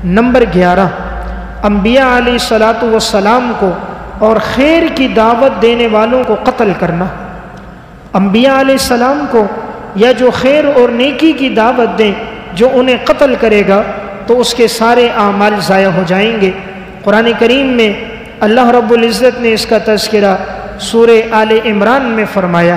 Number 11، انبیاء علیہ الصلاۃ والسلام کو اور خیر کی دعوت دینے والوں کو قتل کرنا۔ انبیاء علیہ السلام کو یا جو خیر اور نیکی کی دعوت دیں، جو انہیں قتل کرے گا تو اس کے سارے اعمال ضائع ہو جائیں گے۔ قرآن کریم میں اللہ رب العزت نے اس کا تذکرہ سورہ آل عمران میں فرمایا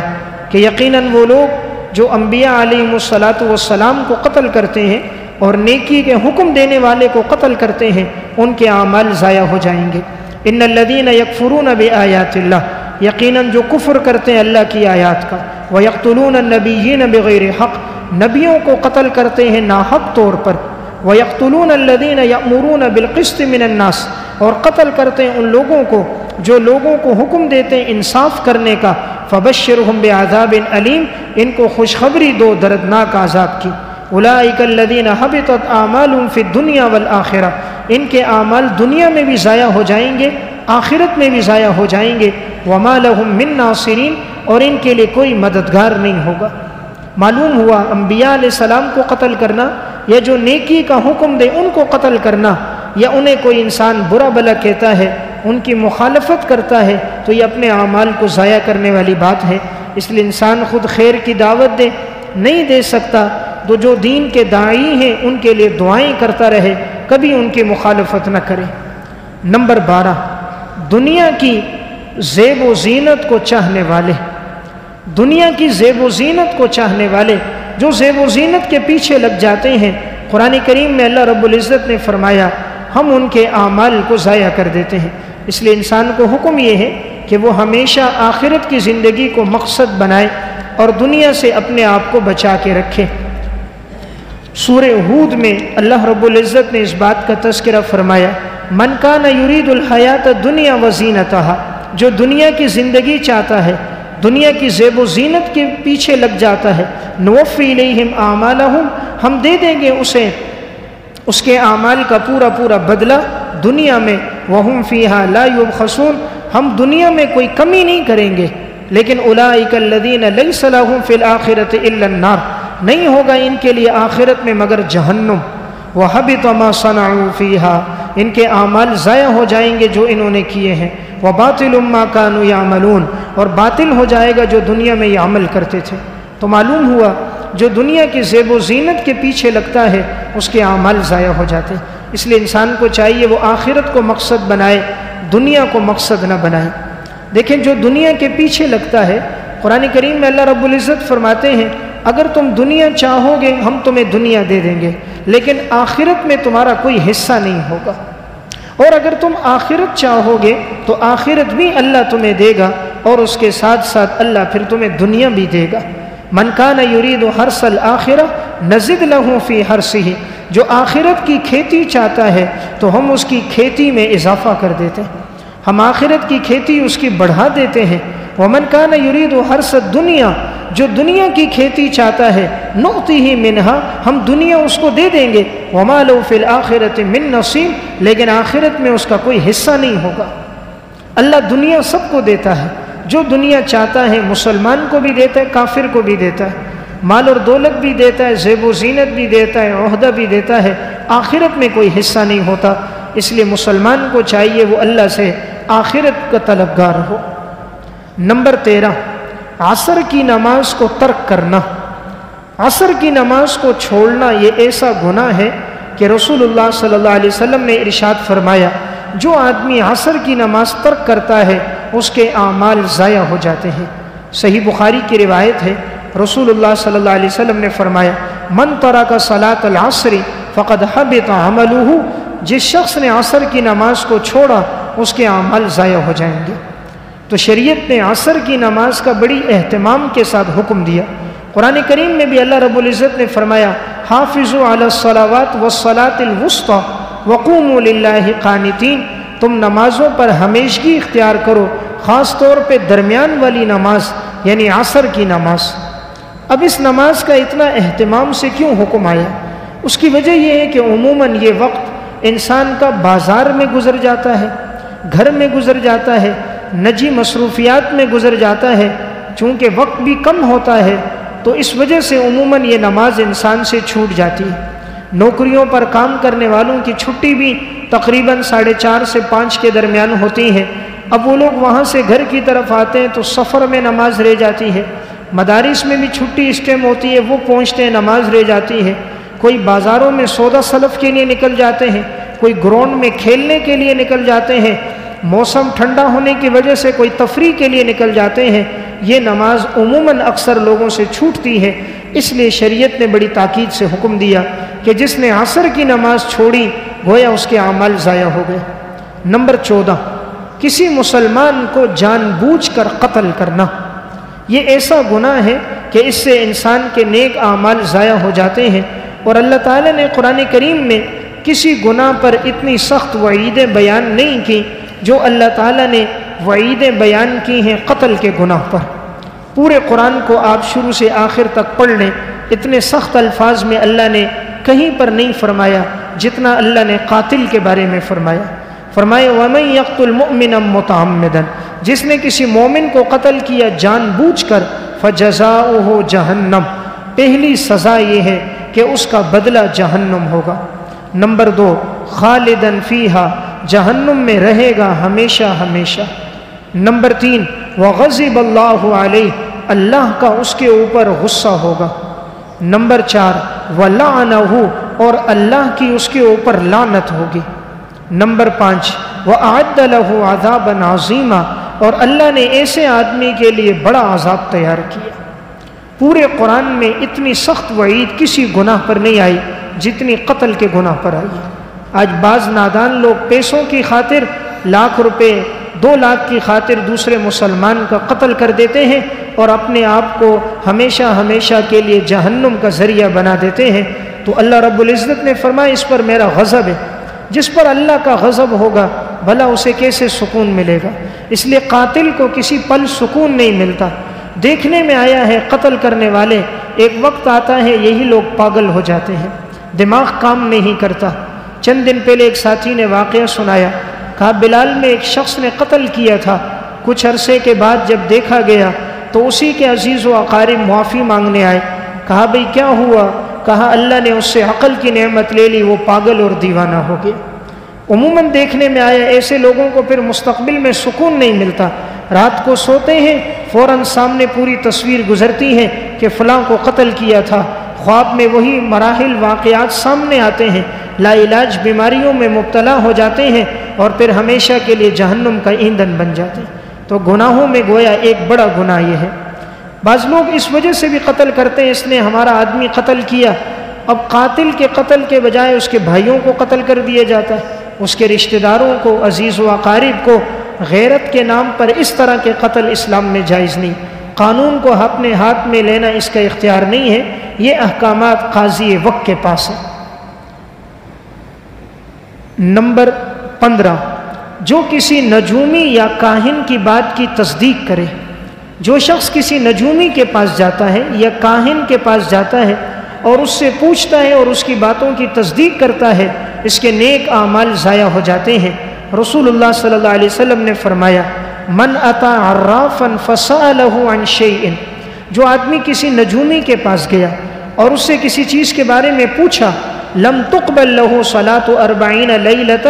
کہ یقیناً وہ لوگ جو انبیاء علیہ الصلاۃ والسلام کو قتل کرتے ہیں اور نیکی کے حکم دینے والے کو قتل کرتے ہیں، ان کے اعمال ضائع ہو جائیں گے۔ ان الذین یکفرون بآیات اللہ، یقیناً جو کفر کرتے ہیں اللہ کی آیات کا، وَيَقْتُلُونَ النَّبِيِّينَ بِغَيْرِ حق، نبیوں کو قتل کرتے ہیں ناحق طور پر، وَيَقْتُلُونَ الَّذِينَ يَأْمُرُونَ بِالْقِسْطِ مِنَ النَّاسِ، اور قتل کرتے ہیں ان لوگوں کو جو لوگوں کو حکم دیتے ہیں انصاف کرنے کا، فَبَشِّرْهُمْ بِعَذَابٍ أَلِيمٍ، ان کو خوشخبری دو دردناک عذاب کی۔ أُولَٰئِكَ الَّذِينَ حَبِطَتْ أَعْمَالُهُمْ فِي الدُّنْيَا وَالْآخِرَةِ، ان کے اعمال دنیا میں بھی ضائع ہو جائیں گے، آخرت میں بھی ضائع ہو جائیں گے۔ وَمَا لَهُم مِّن نَاصِرِينَ، اور ان کے لیے کوئی مددگار نہیں ہوگا۔ معلوم ہوا انبیاء علیہ السلام کو قتل کرنا یا جو نیکی کا حکم دے ان کو قتل کرنا، یا انہیں کوئی انسان برا بھلا کہتا ہے، ان کی مخالفت کرتا ہے، تو یہ اپنے اعمال کو ضائع کرنے والی بات ہے۔ اس لیے انسان خود خیر کی دعوت دے نہیں دے سکتا، تو جو دین کے داعی ہیں ان کے لیے دعائیں کرتا رہے، کبھی ان کی مخالفت نہ کرے۔ نمبر 12، دنیا کی زیب و زینت کو چاہنے والے، دنیا کی زیب و زینت کو چاہنے والے جو زیب و زینت کے پیچھے لگ جاتے ہیں، قرآن کریم میں اللہ رب العزت نے فرمایا ہم ان کے اعمال کو ضائع کر دیتے ہیں۔ اس لیے انسان کو حکم یہ ہے کہ وہ ہمیشہ آخرت کی زندگی کو مقصد بنائے اور دنیا سے اپنے آپ کو بچا کے رکھے۔ سورہ ہود میں اللہ رب العزت نے اس بات کا تذکرہ فرمایا، من کان یرید الحیات الدنیا وزینتہا، جو دنیا کی زندگی چاہتا ہے، دنیا کی زیب و زینت کے پیچھے لگ جاتا ہے، نوفی الیہم اعمالہم، ہم دے دیں گے اسے اس کے اعمال کا پورا پورا بدلہ دنیا میں، وہم فیہا لا یبخسون، ہم دنیا میں کوئی کمی نہیں کریں گے۔ لیکن اولئک الذین لیس لہم فی الآخرۃ الا النار، نہیں ہوگا ان کے لیے آخرت میں مگر جہنم۔ وحبط ما صنعوا فیہا، ان کے اعمال ضائع ہو جائیں گے جو انہوں نے کیے ہیں۔ وباطل ما كانوا يعملون، اور باطل ہو جائے گا جو دنیا میں یہ عمل کرتے تھے۔ تو معلوم ہوا جو دنیا کی زیب و زینت کے پیچھے لگتا ہے اس کے اعمال ضائع ہو جاتے ہیں۔ اس لیے انسان کو چاہیے وہ آخرت کو مقصد بنائے، دنیا کو مقصد نہ بنائے۔ دیکھیں جو دنیا کے پیچھے لگتا ہے، قرآن کریم میں اللہ رب العزت فرماتے ہیں اگر تم دنیا چاہو گے ہم تمہیں دنیا دے دیں گے، لیکن آخرت میں تمہارا کوئی حصہ نہیں ہوگا، اور اگر تم آخرت چاہو گے تو آخرت بھی اللہ تمہیں دے گا، اور اس کے ساتھ ساتھ اللہ پھر تمہیں دنیا بھی دے گا۔ من کان یرید حرث الآخرہ نزد لہ فی حرثہ، جو آخرت کی کھیتی چاہتا ہے تو ہم اس کی کھیتی میں اضافہ کر دیتے ہیں، ہم آخرت کی کھیتی اس کی بڑھا دیتے ہیں۔ ومن کان یرید حرث الدنیا، جو دنیا کی کھیتی چاہتا ہے نؤتیہ منہا، ہم دنیا اس کو دے دیں گے۔ وما لہ فی الآخرۃ من نصیب، لیکن آخرت میں اس کا کوئی حصہ نہیں ہوگا۔ اللہ دنیا سب کو دیتا ہے، جو دنیا چاہتا ہے مسلمان کو بھی دیتا ہے، کافر کو بھی دیتا ہے، مال اور دولت بھی دیتا ہے، زیب و زینت بھی دیتا ہے، عہدہ بھی دیتا ہے، آخرت میں کوئی حصہ نہیں ہوتا۔ اس لیے مسلمان کو چاہیے وہ اللہ سے آخرت کا طلبگار ہو۔ نمبر 13، عصر کی نماز کو ترک کرنا۔ عصر کی نماز کو چھوڑنا یہ ایسا گناہ ہے کہ رسول اللہ صلی اللہ علیہ وسلم نے ارشاد فرمایا جو آدمی عصر کی نماز ترک کرتا ہے اس کے اعمال ضائع ہو جاتے ہیں۔ صحیح بخاری کی روایت ہے، رسول اللہ صلی اللہ علیہ وسلم نے فرمایا من ترک صلاۃ العصر فقد حبط عملہ، جس شخص نے عصر کی نماز کو چھوڑا اس کے اعمال ضائع ہو جائیں گے۔ تو شریعت نے عصر کی نماز کا بڑی اہتمام کے ساتھ حکم دیا۔ قرآن کریم میں بھی اللہ رب العزت نے فرمایا حافظوا علی الصلوات والصلاۃ الوسطی وقوموا للہ قانتین، تم نمازوں پر ہمیشگی اختیار کرو، خاص طور پہ درمیان والی نماز یعنی عصر کی نماز۔ اب اس نماز کا اتنا اہتمام سے کیوں حکم آیا؟ اس کی وجہ یہ ہے کہ عموماً یہ وقت انسان کا بازار میں گزر جاتا ہے، گھر میں گزر جاتا ہے، نجی مصروفیات میں گزر جاتا ہے، چونکہ وقت بھی کم ہوتا ہے تو اس وجہ سے عموماً یہ نماز انسان سے چھوٹ جاتی ہے۔ نوکریوں پر کام کرنے والوں کی چھٹی بھی تقریباً 4:30 سے 5 کے درمیان ہوتی ہے۔ اب وہ لوگ وہاں سے گھر کی طرف آتے ہیں تو سفر میں نماز رہ جاتی ہے۔ مدارس میں بھی چھٹی اس ٹائم ہوتی ہے، وہ پہنچتے ہیں نماز رہ جاتی ہے۔ کوئی بازاروں میں سودا سلف کے لیے نکل جاتے ہیں، کوئی گراؤنڈ میں کھیلنے کے لیے نکل جاتے ہیں، موسم ٹھنڈا ہونے کی وجہ سے کوئی تفریح کے لیے نکل جاتے ہیں۔ یہ نماز عموماً اکثر لوگوں سے چھوٹتی ہے، اس لیے شریعت نے بڑی تاکید سے حکم دیا کہ جس نے عصر کی نماز چھوڑی گویا اس کے اعمال ضائع ہو گئے۔ نمبر 14، کسی مسلمان کو جان بوجھ کر قتل کرنا۔ یہ ایسا گناہ ہے کہ اس سے انسان کے نیک اعمال ضائع ہو جاتے ہیں، اور اللہ تعالیٰ نے قرآن کریم میں کسی گناہ پر اتنی سخت وعیدیں بیان نہیں کی جو اللہ تعالیٰ نے وعیدیں بیان کی ہیں قتل کے گناہ پر۔ پورے قرآن کو آپ شروع سے آخر تک پڑھ لیں، اتنے سخت الفاظ میں اللہ نے کہیں پر نہیں فرمایا جتنا اللہ نے قاتل کے بارے میں فرمایا۔ فرمایا وَمَن يَقْتُلْ مُؤْمِنًا مُتَعَمِّدًا، جس نے کسی مومن کو قتل کیا جان بوجھ کر، فَجَزَاؤُهُ جَہَنَّمْ، پہلی سزا یہ ہے کہ اس کا بدلہ جہنم ہوگا۔ نمبر 2، خالداً فیہا، جہنم میں رہے گا ہمیشہ ہمیشہ۔ نمبر 3، وغضب اللہ علیہ، اللہ کا اس کے اوپر غصہ ہوگا۔ نمبر 4، ولعنہ، اور اللہ کی اس کے اوپر لعنت ہوگی۔ نمبر 5، وأعد له عذابا عظیما، اور اللہ نے ایسے آدمی کے لیے بڑا عذاب تیار کیا۔ پورے قرآن میں اتنی سخت وعید کسی گناہ پر نہیں آئی جتنی قتل کے گناہ پر آئی ہے۔ آج بعض نادان لوگ پیسوں کی خاطر، لاکھ روپے 2 لاکھ کی خاطر دوسرے مسلمان کا قتل کر دیتے ہیں اور اپنے آپ کو ہمیشہ ہمیشہ کے لیے جہنم کا ذریعہ بنا دیتے ہیں۔ تو اللہ رب العزت نے فرمایا اس پر میرا غضب ہے۔ جس پر اللہ کا غضب ہوگا بھلا اسے کیسے سکون ملے گا؟ اس لیے قاتل کو کسی پل سکون نہیں ملتا۔ دیکھنے میں آیا ہے قتل کرنے والے، ایک وقت آتا ہے یہی لوگ پاگل ہو جاتے ہیں، دماغ کام نہیں کرتا۔ چند دن پہلے ایک ساتھی نے واقعہ سنایا، کہا بلال میں ایک شخص نے قتل کیا تھا، کچھ عرصے کے بعد جب دیکھا گیا تو اسی کے عزیز و اقارب معافی مانگنے آئے۔ کہا بھئی کیا ہوا؟ کہا اللہ نے اس سے عقل کی نعمت لے لی، وہ پاگل اور دیوانہ ہو گیا۔ عموماً دیکھنے میں آیا ایسے لوگوں کو پھر مستقبل میں سکون نہیں ملتا، رات کو سوتے ہیں فوراً سامنے پوری تصویر گزرتی ہے کہ فلاں کو قتل کیا تھا، خواب میں وہی مراحل واقعات سامنے آتے ہیں، لا علاج بیماریوں میں مبتلا ہو جاتے ہیں اور پھر ہمیشہ کے لیے جہنم کا ایندھن بن جاتے ہیں۔ تو گناہوں میں گویا ایک بڑا گناہ یہ ہے۔ بعض لوگ اس وجہ سے بھی قتل کرتے ہیں، اس نے ہمارا آدمی قتل کیا، اب قاتل کے قتل کے بجائے اس کے بھائیوں کو قتل کر دیا جاتا ہے، اس کے رشتہ داروں کو، عزیز و اقارب کو۔ غیرت کے نام پر اس طرح کے قتل اسلام میں جائز نہیں۔ قانون کو اپنے ہاتھ میں لینا اس کا اختیار نہیں ہے، یہ احکامات قاضی وقت کے پاس ہے۔ نمبر 15، جو کسی نجومی یا کاہن کی بات کی تصدیق کرے۔ جو شخص کسی نجومی کے پاس جاتا ہے یا کاہن کے پاس جاتا ہے اور اس سے پوچھتا ہے اور اس کی باتوں کی تصدیق کرتا ہے، اس کے نیک اعمال ضائع ہو جاتے ہیں۔ رسول اللہ صلی اللہ علیہ وسلم نے فرمایا من اتی عرافا فسألہ عن شیء، جو آدمی کسی نجومی کے پاس گیا اور اس سے کسی چیز کے بارے میں پوچھا، لم تقبل لہ صلاۃ 40 لیلۃ،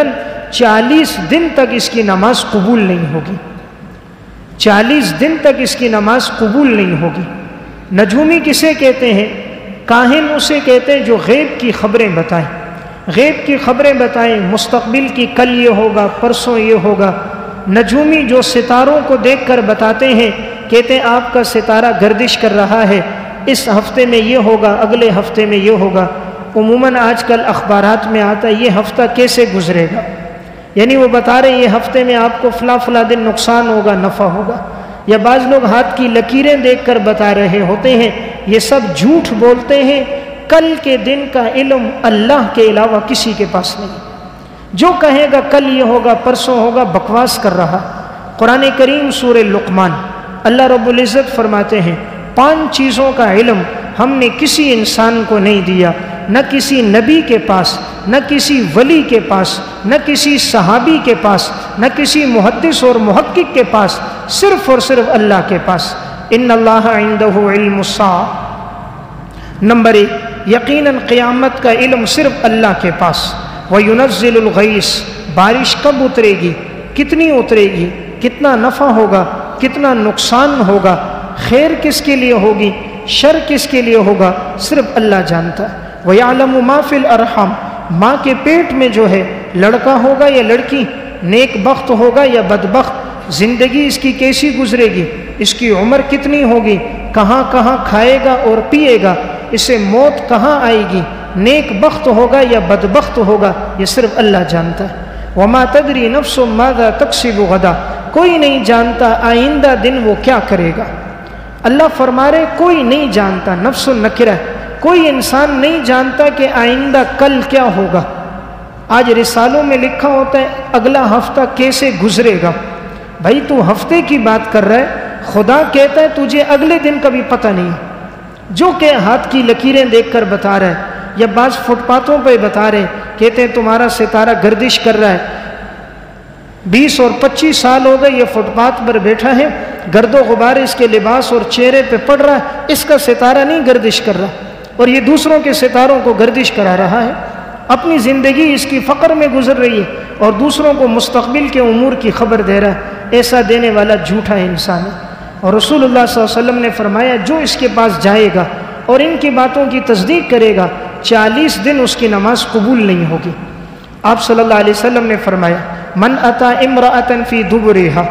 40 دن تک اس کی نماز قبول نہیں ہوگی، 40 دن تک اس کی نماز قبول نہیں ہوگی۔ نجومی کسے کہتے ہیں؟ کاہن اسے کہتے ہیں جو غیب کی خبریں بتائیں، غیب کی خبریں بتائیں، مستقبل کی کل یہ ہوگا، پرسوں یہ ہوگا۔ نجومی جو ستاروں کو دیکھ کر بتاتے ہیں، کہتے ہیں آپ کا ستارہ گردش کر رہا ہے، اس ہفتے میں یہ ہوگا، اگلے ہفتے میں یہ ہوگا۔ عموماً آج کل اخبارات میں آتا ہے یہ ہفتہ کیسے گزرے گا، یعنی وہ بتا رہے ہیں یہ ہفتے میں آپ کو فلاں دن نقصان ہوگا، نفع ہوگا۔ یا بعض لوگ ہاتھ کی لکیریں دیکھ کر بتا رہے ہوتے ہیں، یہ سب جھوٹ بولتے ہیں۔ کل کے دن کا علم اللہ کے علاوہ کسی کے پاس نہیں۔ جو کہے گا کل یہ ہوگا، پرسوں ہوگا، بکواس کر رہا۔ قرآن کریم سورہ لقمان اللہ رب العزت فرماتے ہیں 5 چیزوں کا علم ہم نے کسی انسان کو نہیں دیا، نہ کسی نبی کے پاس، نہ کسی ولی کے پاس، نہ کسی صحابی کے پاس، نہ کسی محدث اور محقق کے پاس، صرف اور صرف اللہ کے پاس۔ ان اللہ عنده علم الساعہ۔ نمبر 1، یقیناً قیامت کا علم صرف اللہ کے پاس۔ وَيُنَزِّلُ الْغَيْثَ، بارش کب اترے گی، کتنی اترے گی، کتنا نفع ہوگا، کتنا نقصان ہوگا، خیر کس کے لیے ہوگی، شر کس کے لیے ہوگا، صرف اللہ جانتا ہے۔ وَيَعْلَمُ مَا فِي الْأَرْحَامِ، ماں کے پیٹ میں جو ہے لڑکا ہوگا یا لڑکی، نیک بخت ہوگا یا بدبخت، زندگی اس کی کیسی گزرے گی، اس کی عمر کتنی ہوگی، کہاں کہاں کھائے گا اور پیے گا، اسے موت کہاں آئے گی، نیک بخت ہوگا یا بدبخت ہوگا، یہ صرف اللہ جانتا ہے۔ وَمَا تَدْرِي نَفْسٌ مَاذَا تَكْسِبُ غَدًا، کوئی نہیں جانتا آئندہ دن وہ کیا کرے گا۔ اللہ فرما رہے کوئی نہیں جانتا، نفس نکرہ، کوئی انسان نہیں جانتا کہ آئندہ کل کیا ہوگا۔ آج رسالوں میں لکھا ہوتا ہے اگلا ہفتہ کیسے گزرے گا۔ بھائی تو ہفتے کی بات کر رہا ہے، خدا کہتا ہے تجھے اگلے دن کا بھی پتہ نہیں، جو کہ ہاتھ کی لکیریں دیکھ کر بتا رہا ہے، یا بعض فٹ پاتھوں پہ بتا رہے کہتے ہیں تمہارا ستارہ گردش کر رہا ہے، 20 اور 25 سال ہو گئے یہ فٹ پاتھ پر بیٹھا ہے، گرد و غبار اس کے لباس اور چہرے پہ پڑ رہا ہے، اس کا ستارہ نہیں گردش کر رہا، اور یہ دوسروں کے ستاروں کو گردش کرا رہا ہے۔ اپنی زندگی اس کی فقر میں گزر رہی ہے اور دوسروں کو مستقبل کے امور کی خبر دے رہا ہے۔ ایسا دینے والا جھوٹا انسان ہے۔ اور رسول اللہ صلی اللہ علیہ وسلم نے فرمایا جو اس کے پاس جائے گا اور ان کی باتوں کی تصدیق کرے گا 40 دن اس کی نماز قبول نہیں ہوگی۔ آپ صلی اللہ علیہ وسلم نے فرمایا من اتا امرأة فی دبرہا،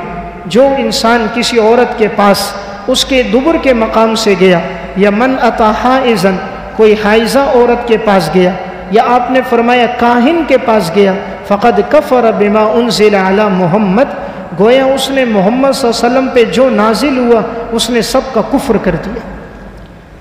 جو انسان کسی عورت کے پاس اس کے دبر کے مقام سے گیا، یا من اتا حائزا، کوئی حائزہ عورت کے پاس گیا، یا آپ نے فرمایا کاہن کے پاس گیا، فقد کفر بما انزل علی محمد، گویا اس نے محمد صلی اللہ علیہ وسلم پہ جو نازل ہوا اس نے سب کا کفر کر دیا۔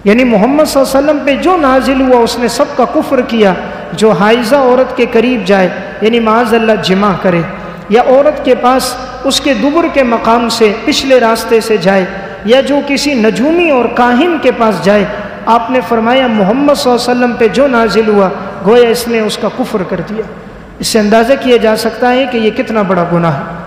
یعنی محمد صلی اللہ علیہ وسلم پہ جو نازل ہوا اس نے سب کا کفر کیا۔ جو حائزہ عورت کے قریب جائے یعنی معاذ اللہ جمع کرے، یا عورت کے پاس اس کے دبر کے مقام سے پچھلے راستے سے جائے، یا جو کسی نجومی اور کاہن کے پاس جائے، آپ نے فرمایا محمد صلی اللہ علیہ وسلم پہ جو نازل ہوا گویا اس نے اس کا کفر کر دیا۔ اس سے اندازہ کیا جا سکتا ہے کہ یہ کتنا بڑا گناہ ہے۔